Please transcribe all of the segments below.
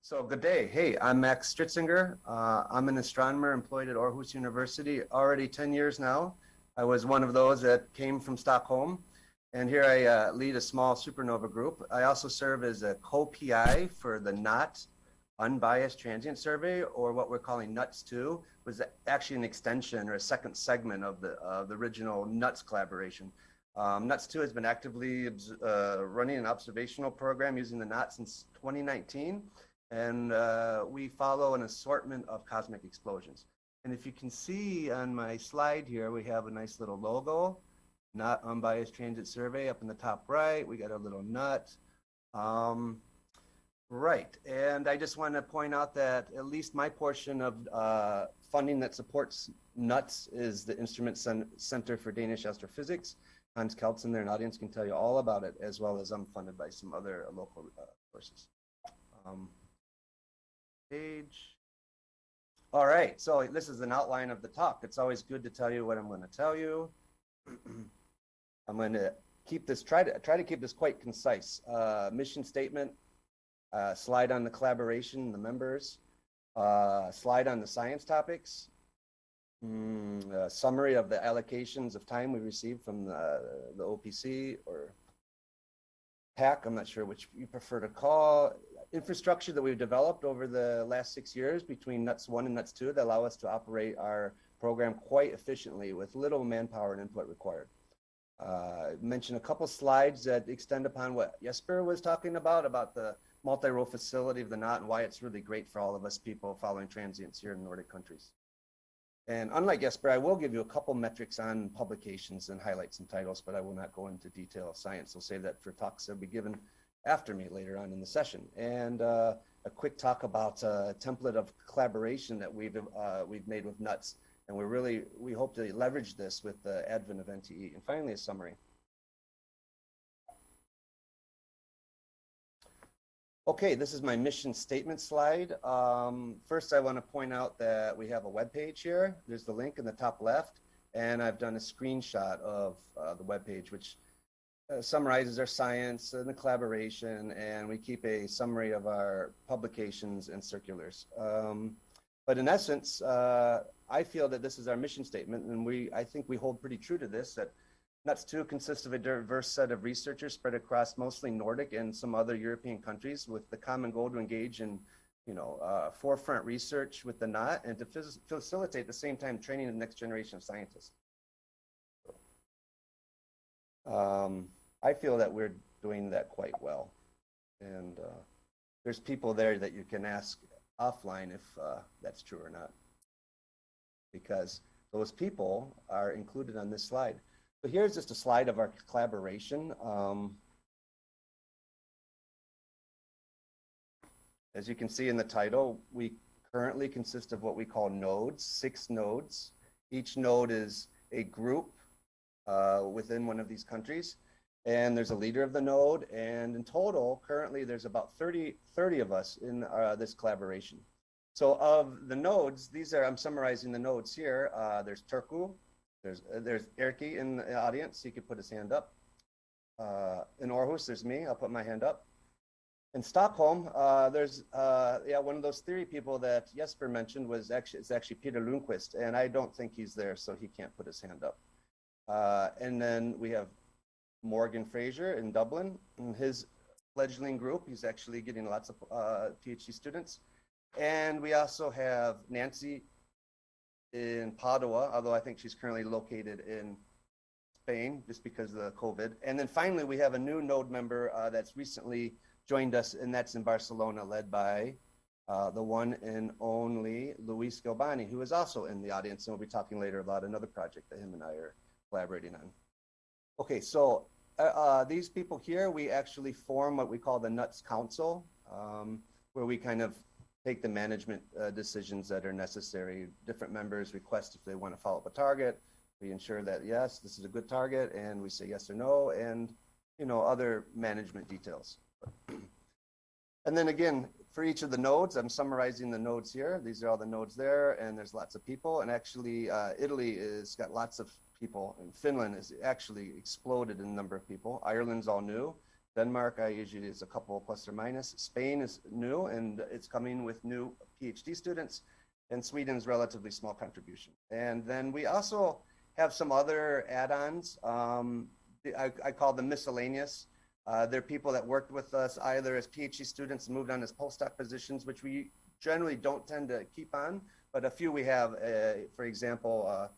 So good day. Hey, I'm Max Stritzinger. I'm an astronomer employed at Aarhus University already 10 years now. I was one of those that came from Stockholm, and here I lead a small supernova group. I also serve as a co-PI for the NOT Unbiased Transient Survey, or what we're calling NUTS2, was actually an extension or a second segment of the original NUTS collaboration. NUTS2 has been actively running an observational program using the NOT since 2019. And we follow an assortment of cosmic explosions. And if you can see on my slide here, we have a nice little logo, Not Unbiased Transit Survey up in the top right. We got a little nut. Right, and I just want to point out that at least my portion of funding that supports NUTS is the Instrument Center for Danish Astrophysics. Hans Keltzen there in the audience can tell you all about it, as well as I'm funded by some other local sources. Page. All right, so this is an outline of the talk. It's always good to tell you what I'm going to tell you. I'm going to keep this, try to keep this quite concise. Mission statement, slide on the collaboration, the members, slide on the science topics, summary of the allocations of time we received from the OPC or PAC, I'm not sure which you prefer to call, infrastructure that we've developed over the last 6 years between NUTS1 and NUTS2 that allow us to operate our program quite efficiently with little manpower and input required. Mention a couple slides that extend upon what Jesper was talking about the multi-role facility of the NOT and why it's really great for all of us people following transients here in Nordic countries. And unlike Jesper, I will give you a couple metrics on publications and highlight some titles, but I will not go into detail of science. I'll save that for talks that will be given after me later on in the session. And a quick talk about a template of collaboration that we've made with NUTS. And we hope to leverage this with the advent of NTE. And finally, a summary. Okay, this is my mission statement slide. First, I want to point out that we have a web page here. There's the link in the top left, and I've done a screenshot of the web page, which summarizes our science and the collaboration, and we keep a summary of our publications and circulars. But in essence, I feel that this is our mission statement, and I think we hold pretty true to this, that NUTS2 consists of a diverse set of researchers spread across mostly Nordic and some other European countries with the common goal to engage in, forefront research with the NOT and to facilitate at the same time training the next generation of scientists. I feel that we're doing that quite well. And there's people there that you can ask offline if that's true or not, because those people are included on this slide. So here's just a slide of our collaboration. As you can see in the title, we currently consist of what we call nodes, 6 nodes. Each node is a group within one of these countries. And there's a leader of the node. And in total, currently, there's about 30 of us in this collaboration. So of the nodes, I'm summarizing the nodes here. There's Turku. There's Erki in the audience. He could put his hand up. In Aarhus, there's me. I'll put my hand up. In Stockholm, there's one of those theory people that Jesper mentioned it's actually Peter Lundqvist, and I don't think he's there, so he can't put his hand up. And then we have Morgan Fraser in Dublin, and his fledgling group. He's actually getting lots of PhD students. And we also have Nancy in Padua, although I think she's currently located in Spain just because of the COVID. And then finally, we have a new node member that's recently joined us, and that's in Barcelona, led by the one and only Luis Galbani, who is also in the audience, and we'll be talking later about another project that him and I are collaborating on. Okay, so these people here, we actually form what we call the NUTS Council, where we kind of take the management decisions that are necessary. Different members request if they want to follow up a target. We ensure that, yes, this is a good target, and we say yes or no, and other management details. And then again, for each of the nodes, I'm summarizing the nodes here. These are all the nodes there, and there's lots of people. And actually, Italy has got lots of people, and Finland has actually exploded in the number of people. Ireland's all new, Denmark, I usually is a couple plus or minus. Spain is new, and it's coming with new PhD students. And Sweden's relatively small contribution. And then we also have some other add-ons. I call them miscellaneous. They're people that worked with us either as PhD students and moved on as postdoc positions, which we generally don't tend to keep on, but a few we have. For example,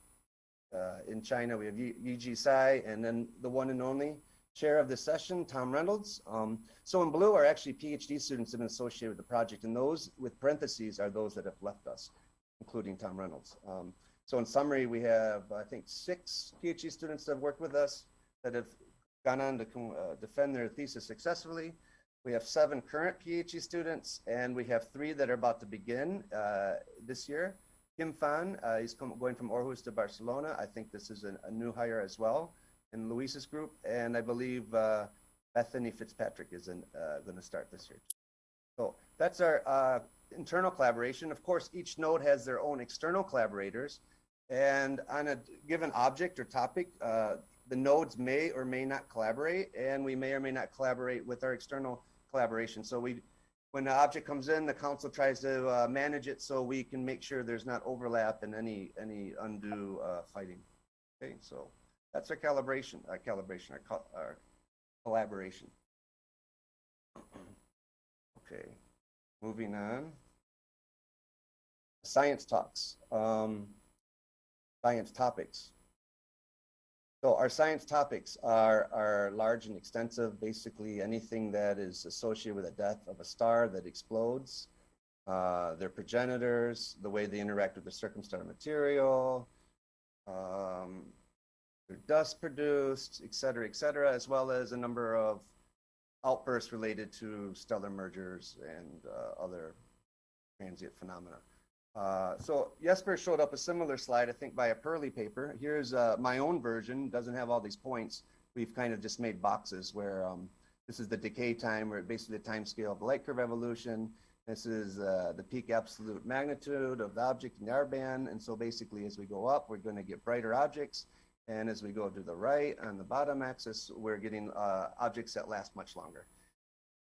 in China, we have Yi Sai, and then the one and only chair of the session, Tom Reynolds. So in blue are actually PhD students that have been associated with the project, and those with parentheses are those that have left us, including Tom Reynolds. So in summary, we have, I think, 6 PhD students that have worked with us that have gone on to defend their thesis successfully. We have 7 current PhD students, and we have 3 that are about to begin this year. Kim Fan, he's going from Aarhus to Barcelona. I think this is a new hire as well in Luis's group, and I believe Bethany Fitzpatrick is going to start this year. So that's our internal collaboration. Of course, each node has their own external collaborators, and on a given object or topic, the nodes may or may not collaborate, and we may or may not collaborate with our external collaboration. So when the object comes in, the council tries to manage it so we can make sure there's not overlap and any undue fighting. Okay, so that's our collaboration, our collaboration. Okay, moving on. Science talks, science topics. So our science topics are large and extensive, basically anything that is associated with the death of a star that explodes, their progenitors, the way they interact with the circumstellar material, their dust produced, et cetera, as well as a number of outbursts related to stellar mergers and other transient phenomena. So Jesper showed up a similar slide, I think, by a Pearly paper. Here's my own version, doesn't have all these points. We've kind of just made boxes where this is the decay time, or basically the time scale of the light curve evolution. This is the peak absolute magnitude of the object in the R band. And so basically as we go up, we're going to get brighter objects. And as we go to the right on the bottom axis, we're getting objects that last much longer.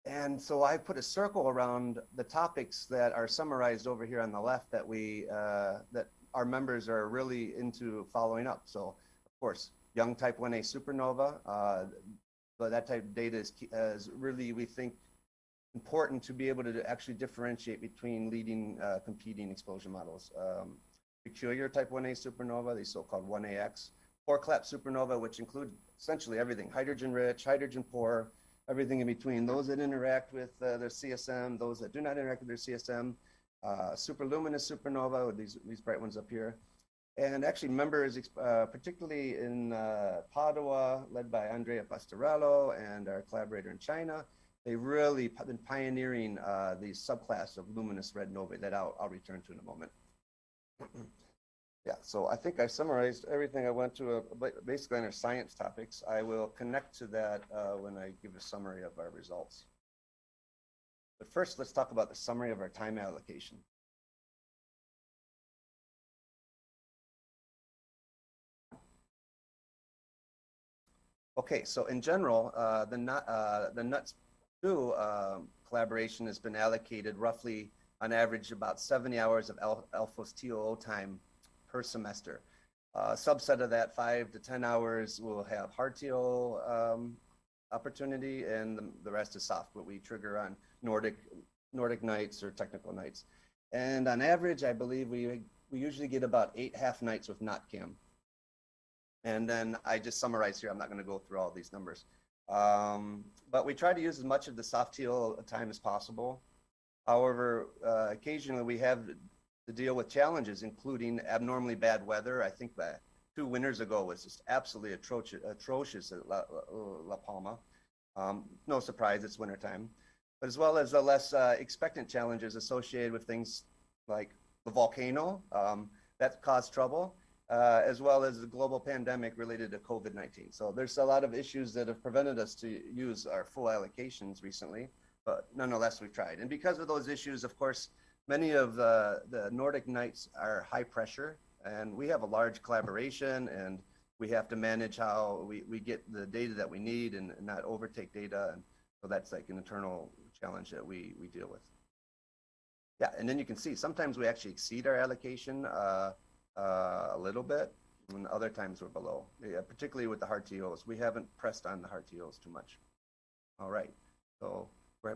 And so I put a circle around the topics that are summarized over here on the left that that our members are really into following up. So, of course, young type 1a supernova, but that type of data is really, we think, important to be able to actually differentiate between leading competing explosion models. Peculiar type 1a supernova, the so-called 1ax, poor collapse supernova, which include essentially everything, hydrogen rich, hydrogen poor, everything in between, those that interact with their CSM, those that do not interact with their CSM, superluminous supernova, with these bright ones up here. And actually members, particularly in Padua, led by Andrea Pastorello and our collaborator in China, they really been pioneering the subclass of luminous red novae that I'll return to in a moment. Yeah, so I think I summarized everything I went to basically on our science topics. I will connect to that when I give a summary of our results. But first, let's talk about the summary of our time allocation. Okay, so in general, the NUTS2 collaboration has been allocated roughly on average about 70 hours of Alphos TOO time per semester. Subset of that, 5 to 10 hours, will have hard TO opportunity, and the rest is soft, what we trigger on Nordic nights or technical nights. And on average, I believe we usually get about 8 half nights with NotCam. And then I just summarize here. I'm not going to go through all these numbers. But we try to use as much of the soft TO time as possible. However, occasionally we have to deal with challenges, including abnormally bad weather. I think that 2 winters ago was just absolutely atrocious at La Palma. No surprise, it's wintertime. But as well as the less expectant challenges associated with things like the volcano that caused trouble, as well as the global pandemic related to COVID-19. So there's a lot of issues that have prevented us to use our full allocations recently, but nonetheless we've tried. And because of those issues, of course, many of the Nordic nights are high pressure, and we have a large collaboration, and we have to manage how we get the data that we need and not overtake data. And So that's like an internal challenge that we deal with. Yeah, and then you can see sometimes we actually exceed our allocation a little bit, and other times we're below. Yeah, particularly with the hard TOs. We haven't pressed on the hard TOs too much. All right, so I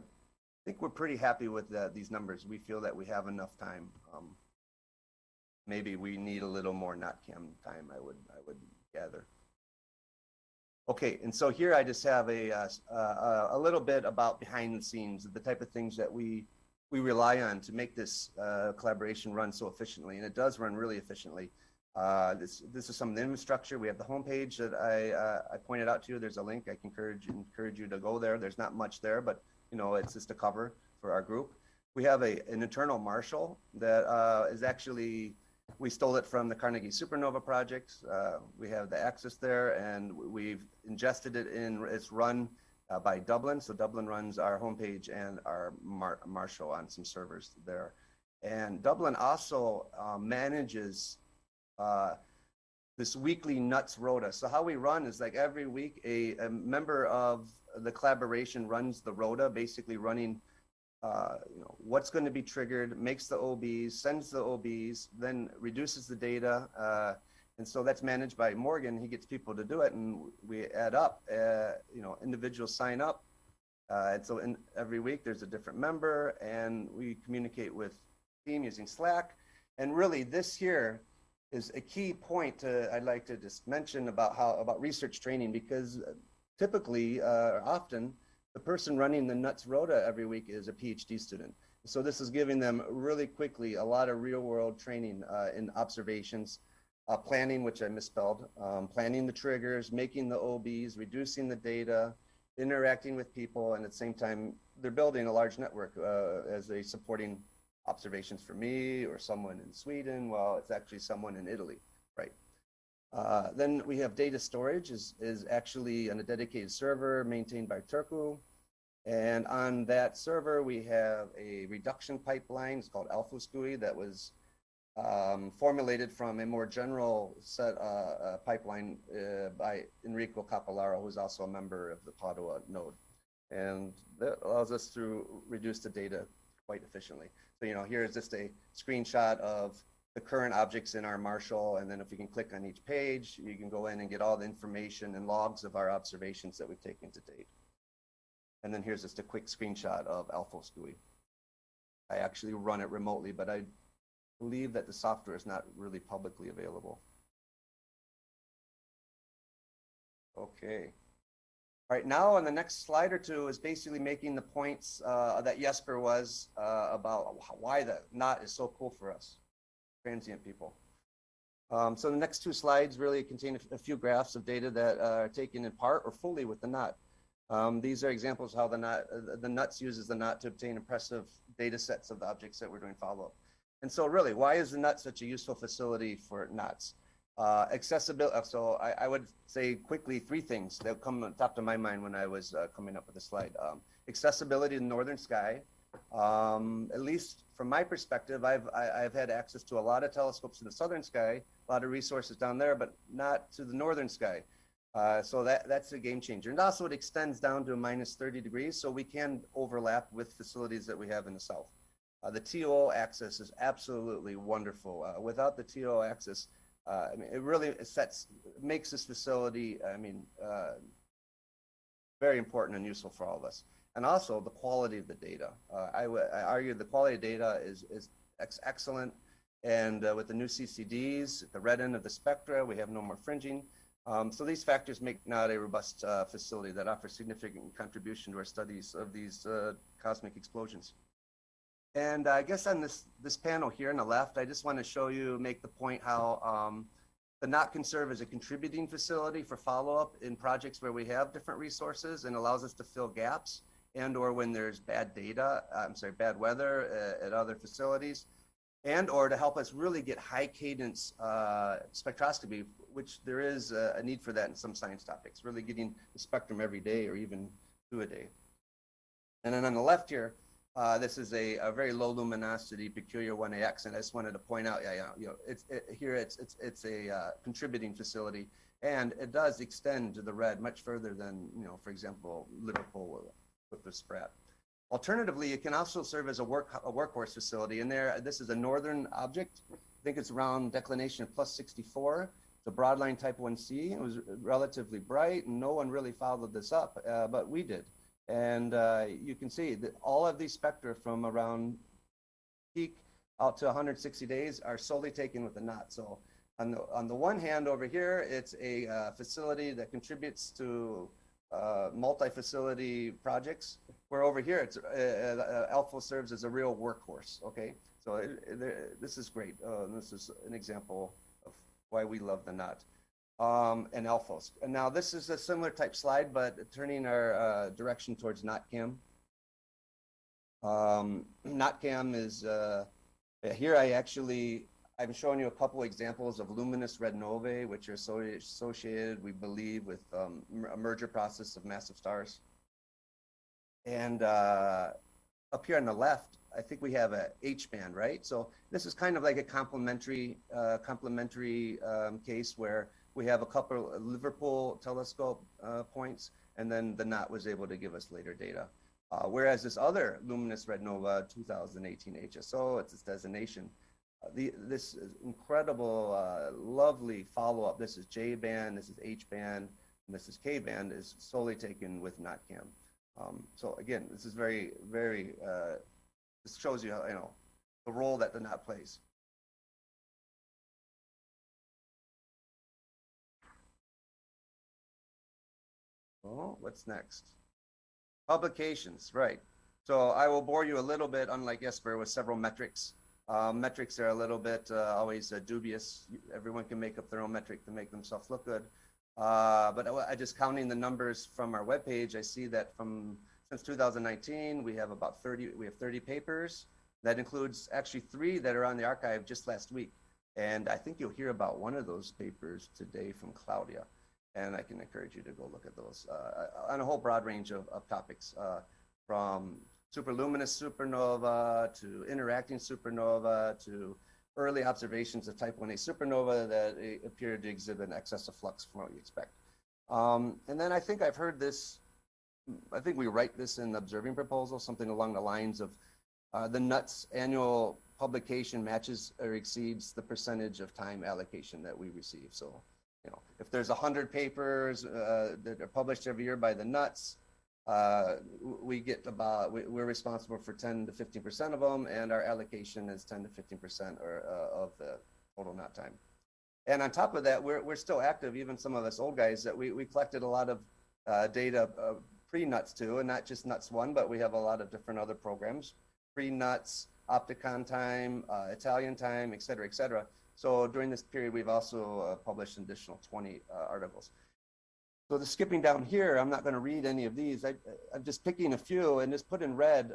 think we're pretty happy with these numbers. We feel that we have enough time. Maybe we need a little more NotCam time, I would gather. Okay, and so here I just have a little bit about behind the scenes, the type of things that we rely on to make this collaboration run so efficiently, and it does run really efficiently. This is some of the infrastructure. We have the homepage that I pointed out to you. There's a link. I can encourage you to go there. There's not much there, but you know, it's just a cover for our group. We have an internal Marshall that is actually, we stole it from the Carnegie Supernova project. We have the access there, and we've ingested it in, it's run by Dublin. So Dublin runs our homepage and our Marshall on some servers there. And Dublin also manages this weekly NUTS rota. So how we run is like every week, a member of the collaboration runs the rota, basically running you know, what's going to be triggered, makes the OBs, sends the OBs, then reduces the data. And so that's managed by Morgan. He gets people to do it, and we add up, you know, individuals sign up. And so every week there's a different member, and we communicate with the team using Slack. And really this here is a key point I'd like to just mention about research training, because typically, often, the person running the NUTS rota every week is a PhD student. So this is giving them really quickly a lot of real world training in observations, planning, which I misspelled, planning the triggers, making the OBs, reducing the data, interacting with people, and at the same time, they're building a large network as they supporting observations for me or someone in Sweden. Well, it's actually someone in Italy, right? Then we have data storage is actually on a dedicated server maintained by Turku. And on that server, we have a reduction pipeline. It's called AlphaSCUI that was formulated from a more general set pipeline by Enrico Capellaro, who's also a member of the Padua node. And that allows us to reduce the data quite efficiently. So, you know, here's just a screenshot of the current objects in our Marshall, and then if you can click on each page, you can go in and get all the information and logs of our observations that we've taken to date. And then here's just a quick screenshot of AlphaSCUI. I actually run it remotely, but I believe that the software is not really publicly available. Okay. All right, now on the next slide or two is basically making the points that Jesper was about why the NOT is so cool for us, transient people. So the next two slides really contain a few graphs of data that are taken in part or fully with the NOT. These are examples of how the NUTS uses the NOT to obtain impressive data sets of the objects that we're doing follow-up. And so really, why is the NUT such a useful facility for NOTs? Accessibility, so I would say quickly three things that come on top of my mind when I was coming up with the slide. Accessibility to the northern sky. At least from my perspective, I've had access to a lot of telescopes in the southern sky, a lot of resources down there, but not to the northern sky. So that's a game changer. And also it extends down to minus 30 degrees, so we can overlap with facilities that we have in the south. The TO access is absolutely wonderful. Without the TO access, I mean, it really makes this facility, I mean, very important and useful for all of us. And also the quality of the data. I argue the quality of data is excellent. And with the new CCDs, the red end of the spectra, we have no more fringing. So these factors make NOT a robust facility that offers significant contribution to our studies of these cosmic explosions. And I guess on this panel here on the left, I just want to show you, make the point how the NOT can serve as a contributing facility for follow-up in projects where we have different resources and allows us to fill gaps and or when there's bad weather at other facilities, and or to help us really get high cadence spectroscopy, which there is a need for that in some science topics, really getting the spectrum every day or even 2 a day. And then on the left here, this is a very low luminosity peculiar 1AX, and I just wanted to point out, it's a contributing facility, and it does extend to the red much further than, for example, Liverpool with the sprat. Alternatively, it can also serve as a workhorse facility. And this is a northern object. I think it's around declination of plus 64. It's a broadline type 1C. It was relatively bright, and no one really followed this up, but we did. And you can see that all of these spectra from around peak out to 160 days are solely taken with the knot. So on the one hand over here, it's a facility that contributes to multi-facility projects, where over here, it's Alpha serves as a real workhorse, okay? So this is great. This is an example of why we love the knot and Alphos. And now this is a similar type slide, but turning our direction towards NotCam. NotCam is, here I'm showing you a couple examples of luminous red novae, which are associated, we believe, with a merger process of massive stars. And up here on the left, I think we have a H band, right? So this is kind of like a complementary case where we have a couple of Liverpool telescope points, and then the knot was able to give us later data. Whereas this other luminous red nova, 2018 HSO, it's its designation. This incredible, lovely follow-up. This is J band, this is H band, and this is K band, is solely taken with NotCam. So again, this is very, very, this shows you, the role that the knot plays. Oh, what's next? Publications, right. So I will bore you a little bit, unlike Jesper, with several metrics. Metrics are a little bit always dubious. Everyone can make up their own metric to make themselves look good. But I just counting the numbers from our webpage, I see that since 2019, we have about 30 papers. That includes actually 3 that are on the archive just last week. And I think you'll hear about one of those papers today from Claudia. And I can encourage you to go look at those on a whole broad range of topics, from superluminous supernova to interacting supernova to early observations of type 1a supernova that appeared to exhibit an excess of flux from what you expect. And then I think I've heard this, I think we write this in the observing proposal, something along the lines of the NUTS annual publication matches or exceeds the percentage of time allocation that we receive. So, if there's 100 papers that are published every year by the NUTS, we're responsible for 10 to 15% of them, and our allocation is 10 to 15% of the total knot time. And on top of that, we're still active, even some of us old guys, that we collected a lot of data pre-NUTS too, and not just NUTS 1, but we have a lot of different other programs, pre-NUTS, Opticon time, Italian time, et cetera, et cetera. So during this period, we've also published an additional 20 articles. So the skipping down here, I'm not going to read any of these. I'm just picking a few and just put in red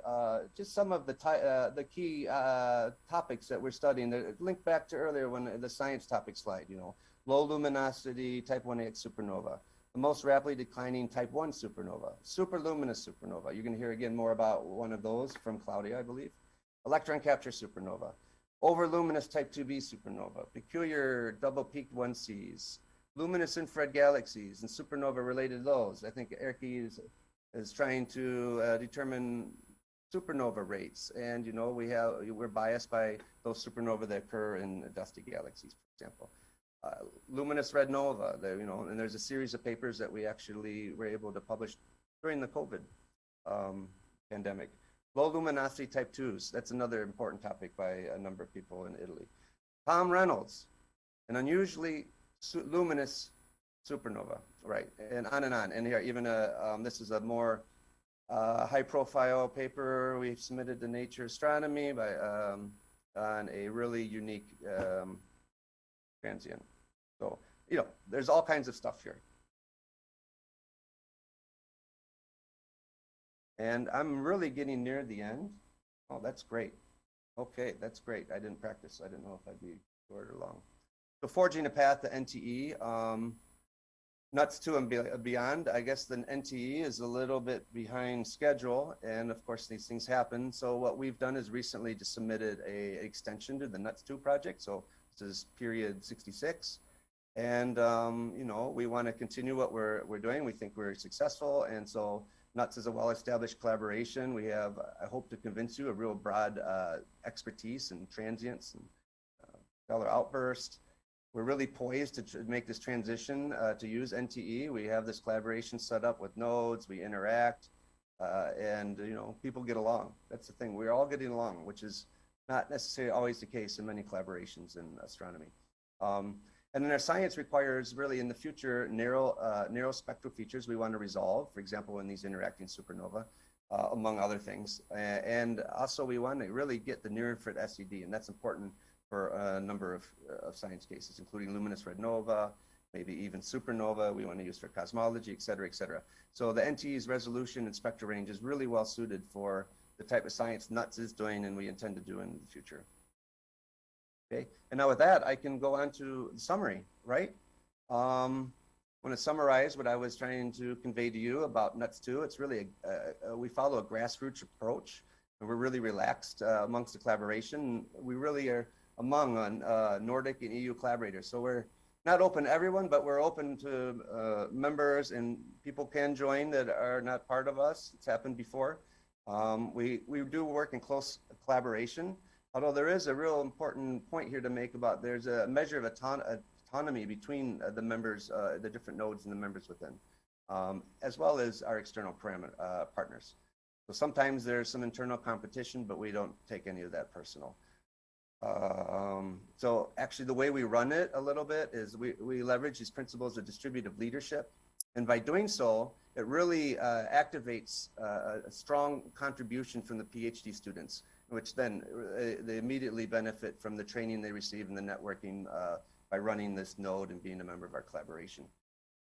just some of the key topics that we're studying. Link back to earlier when the science topic slide, low luminosity type 1X supernova, the most rapidly declining type 1 supernova, superluminous supernova. You're going to hear again more about one of those from Claudia, I believe. Electron capture supernova, overluminous type 2b supernova, peculiar double peaked 1Cs, luminous infrared galaxies and supernova related to those. I think Erki is trying to determine supernova rates, and we're biased by those supernova that occur in dusty galaxies, for example. Luminous red nova, and there's a series of papers that we actually were able to publish during the COVID pandemic. Low luminosity type 2s, that's another important topic by a number of people in Italy. Tom Reynolds, an unusually luminous supernova, right, and on and on. And here, even this is a more high-profile paper we submitted to Nature Astronomy by on a really unique transient. So there's all kinds of stuff here. And I'm really getting near the end. Oh, that's great. Okay, that's great. I didn't practice. I didn't know if I'd be short or long. So forging a path to NTE, NUTS 2 and beyond. I guess the NTE is a little bit behind schedule, and of course these things happen. So what we've done is recently just submitted an extension to the NUTS 2 project. So this is period 66, and we want to continue what we're doing. We think we're successful, and so NUTS is a well-established collaboration. We have, I hope to convince you, a real broad expertise in transients and stellar outburst. We're really poised to make this transition to use NTE. We have this collaboration set up with nodes, we interact, and people get along. That's the thing, we're all getting along, which is not necessarily always the case in many collaborations in astronomy. And then our science requires really in the future narrow spectral features we want to resolve, for example, in these interacting supernova, among other things. And also we want to really get the near-infrared SED, and that's important for a number of science cases, including luminous red nova, maybe even supernova we want to use for cosmology, et cetera, et cetera. So the NTE's resolution and spectral range is really well suited for the type of science NUTS is doing and we intend to do in the future. Okay, and now with that, I can go on to the summary, right? I want to summarize what I was trying to convey to you about NUTS 2. It's really, we follow a grassroots approach, and we're really relaxed amongst the collaboration. We really are among Nordic and EU collaborators. So we're not open to everyone, but we're open to members, and people can join that are not part of us. It's happened before. We do work in close collaboration. Although there is a real important point here to make about there's a measure of autonomy between the members, the different nodes and the members within, as well as our external partners. So sometimes there's some internal competition, but we don't take any of that personal. So actually the way we run it a little bit is we leverage these principles of distributive leadership. And by doing so, it really activates a strong contribution from the PhD students, which then they immediately benefit from the training they receive and the networking by running this node and being a member of our collaboration.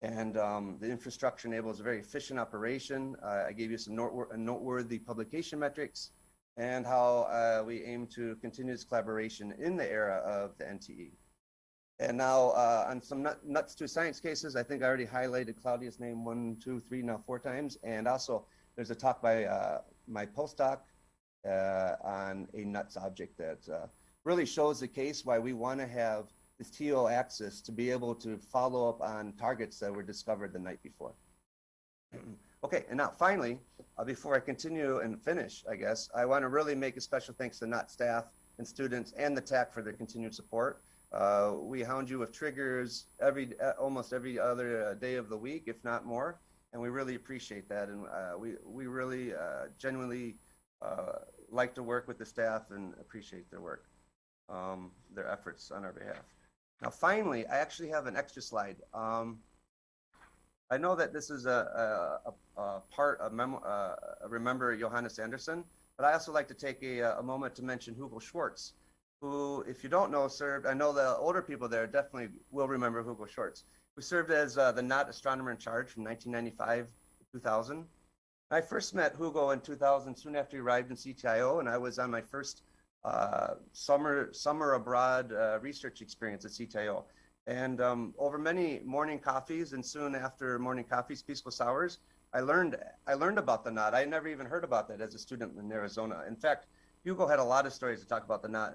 And the infrastructure enables a very efficient operation. I gave you some noteworthy publication metrics and how we aim to continue this collaboration in the era of the NTE. And now on some NUTS 2 science cases, I think I already highlighted Claudia's name 1, 2, 3, now 4 times. And also there's a talk by my postdoc on a NUTS object that really shows the case why we want to have this TO axis to be able to follow up on targets that were discovered the night before. Okay, and now finally, before I continue and finish, I guess, I want to really make a special thanks to NUTS staff and students and the TAC for their continued support. We hound you with triggers almost every other day of the week, if not more, and we really appreciate that. And we really genuinely like to work with the staff and appreciate their work, their efforts on our behalf. Now, finally, I actually have an extra slide. I know that this is a part of Remember Johannes Andersen, but I also like to take a moment to mention Hugo Schwartz, who, if you don't know, served, I know the older people there definitely will remember Hugo Schwartz, who served as the NOT astronomer in charge from 1995 to 2000. I first met Hugo in 2000, soon after he arrived in CTIO, and I was on my first summer abroad research experience at CTIO. And over many morning coffees and soon after morning coffees, peaceful sours, I learned about the NOT. I never even heard about that as a student in Arizona. In fact, Hugo had a lot of stories to talk about the NOT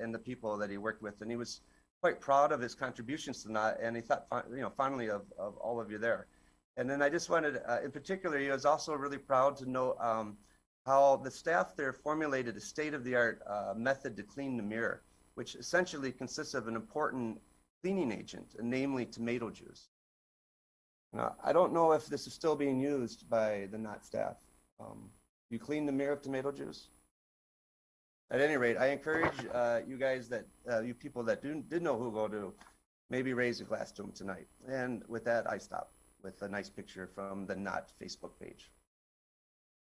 and the people that he worked with, and he was quite proud of his contributions to the NOT, and he thought, fondly of all of you there. And then I just wanted, in particular, he was also really proud to know how the staff there formulated a state-of-the-art method to clean the mirror, which essentially consists of an important cleaning agent, namely tomato juice. Now, I don't know if this is still being used by the NOT staff. You clean the mirror with tomato juice? At any rate, I encourage you guys you people that did know Hugo to maybe raise a glass to him tonight. And with that, I stop with a nice picture from the NOT Facebook page.